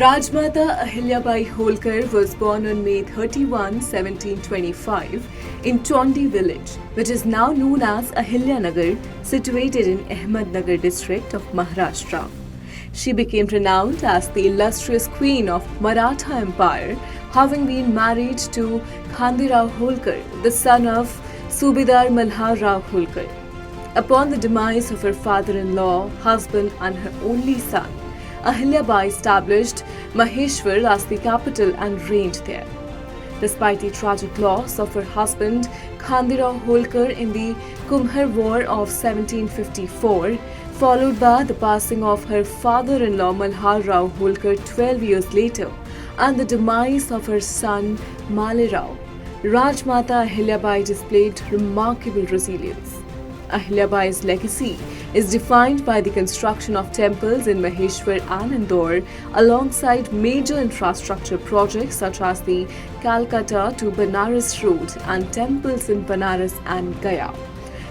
Rajmata Ahilyabai Holkar was born on May 31, 1725 in Tondi village, which is now known as Ahilyanagar, situated in Ahmednagar district of Maharashtra. She became renowned as the illustrious queen of Maratha Empire, having been married to Khandirao Holkar, the son of Subidar Malhar Rao Holkar. Upon the demise of her father-in-law, husband and her only son, Ahilyabai established Maheshwar as the capital and reigned there. Despite the tragic loss of her husband Khandirao Holkar in the Kumhar War of 1754, followed by the passing of her father-in-law Malhar Rao Holkar 12 years later, and the demise of her son Male Rao, Rajmata Ahilyabai displayed remarkable resilience. Ahilyabai's legacy is defined by the construction of temples in Maheshwar and Indore, alongside major infrastructure projects such as the Calcutta to Banaras road and temples in Banaras and Gaya.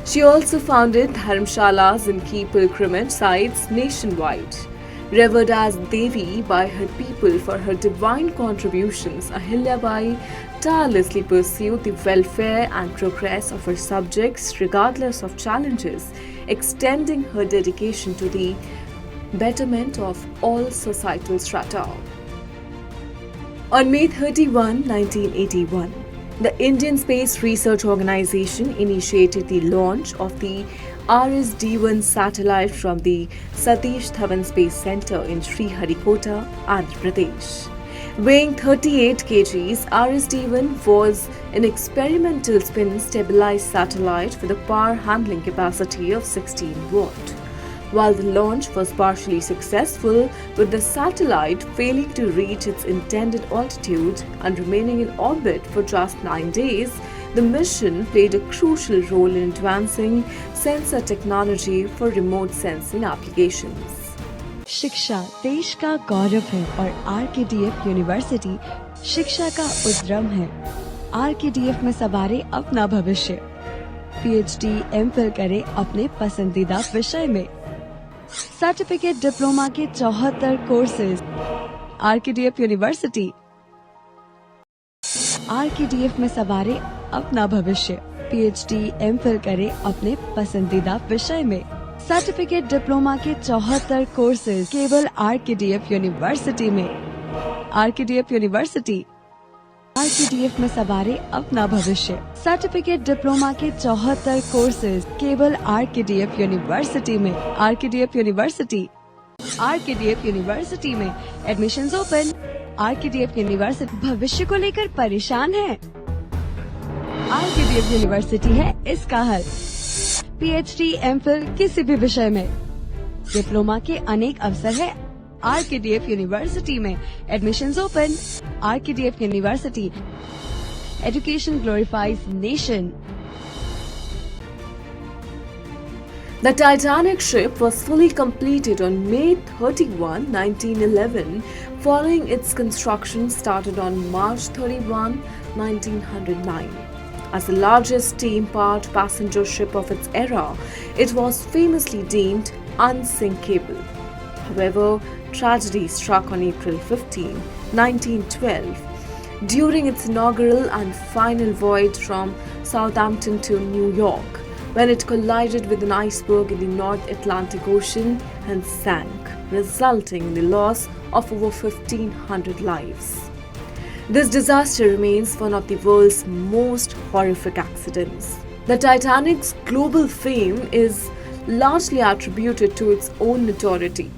She also founded dharmshalas in key pilgrimage sites nationwide. Revered as Devi by her people for her divine contributions, Ahilyabai tirelessly pursued the welfare and progress of her subjects regardless of challenges, extending her dedication to the betterment of all societal strata. On May 31, 1981, the Indian Space Research Organization initiated the launch of the RSD-1 satellite from the Satish Dhawan Space Center in Sriharikota, Andhra Pradesh. Weighing 38 kgs, RSD-1 was an experimental spin-stabilized satellite with a power handling capacity of 16 watt. While the launch was partially successful, with the satellite failing to reach its intended altitude and remaining in orbit for just 9 days, the mission played a crucial role in advancing sensor technology for remote sensing applications. शिक्षा देश का गौरव है और RKDF university शिक्षा का उद्यम है। RKDF में सवारे अपना भविष्य। पीएचडी एमफिल करें अपने पसंदीदा विषय में। सर्टिफिकेट डिप्लोमा के 74 कोर्सेज। RKDF university. आरकेडीएफ में सवारे अपना भविष्य। पीएचडी एमफिल करें अपने पसंदीदा विषय में। सर्टिफिकेट डिप्लोमा के 74 कोर्सेज केवल आरकेडीएफ यूनिवर्सिटी में। RKDF university. आरकेडीएफ में सवारे अपना भविष्य। सर्टिफिकेट डिप्लोमा के 74 कोर्सेज केवल आरकेडीएफ यूनिवर्सिटी में। RKDF university. आरकेडीएफ यूनिवर्सिटी में एडमिशंस ओपन। आरकेडीएफ यूनिवर्सिटी भविष्य को लेकर परेशान है? आरकेडीएफ यूनिवर्सिटी है इसका हल। पीएचडी एमफिल किसी भी विषय में। डिप्लोमा के अनेक अवसर है आरकेडीएफ यूनिवर्सिटी में। Admissions open. RKDF university. Education glorifies nation. The Titanic ship was fully completed on May 31, 1911, following its construction started on March 31, 1909. As the largest steam-powered passenger ship of its era, it was famously deemed unsinkable. However, tragedy struck on April 15, 1912, during its inaugural and final voyage from Southampton to New York, when it collided with an iceberg in the North Atlantic Ocean and sank, resulting in the loss of over 1,500 lives. This disaster remains one of the world's most horrific accidents. The Titanic's global fame is largely attributed to its own notoriety.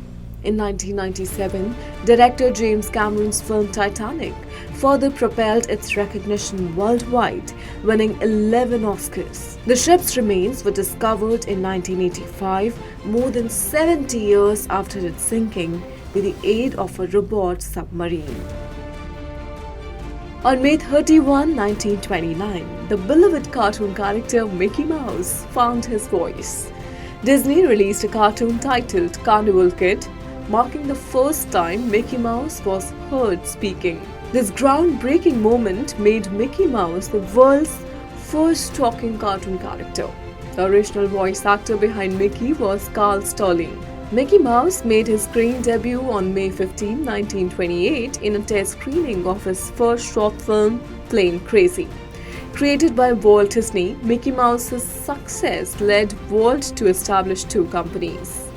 In 1997, director James Cameron's film Titanic further propelled its recognition worldwide, winning 11 Oscars. The ship's remains were discovered in 1985, more than 70 years after its sinking, with the aid of a robot submarine. On May 31, 1929, the beloved cartoon character Mickey Mouse found his voice. Disney released a cartoon titled Carnival Kid, marking the first time Mickey Mouse was heard speaking. This groundbreaking moment made Mickey Mouse the world's first talking cartoon character. The original voice actor behind Mickey was Carl Stalling. Mickey Mouse made his screen debut on May 15, 1928 in a test screening of his first short film, Plane Crazy. Created by Walt Disney, Mickey Mouse's success led Walt to establish two companies,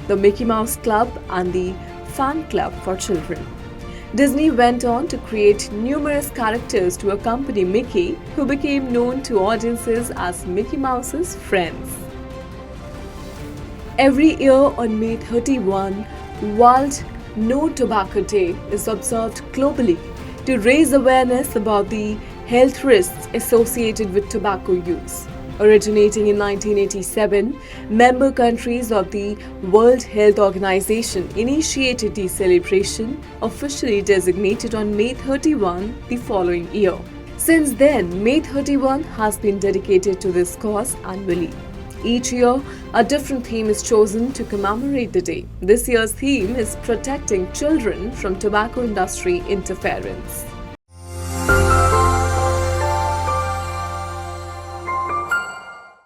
the Mickey Mouse Club and the Fan Club for Children. Disney went on to create numerous characters to accompany Mickey, who became known to audiences as Mickey Mouse's friends. Every year on May 31, World No Tobacco Day is observed globally to raise awareness about the health risks associated with tobacco use. Originating in 1987, member countries of the World Health Organization initiated the celebration, officially designated on May 31 the following year. Since then, May 31 has been dedicated to this cause annually. Each year, a different theme is chosen to commemorate the day. This year's theme is protecting children from tobacco industry interference.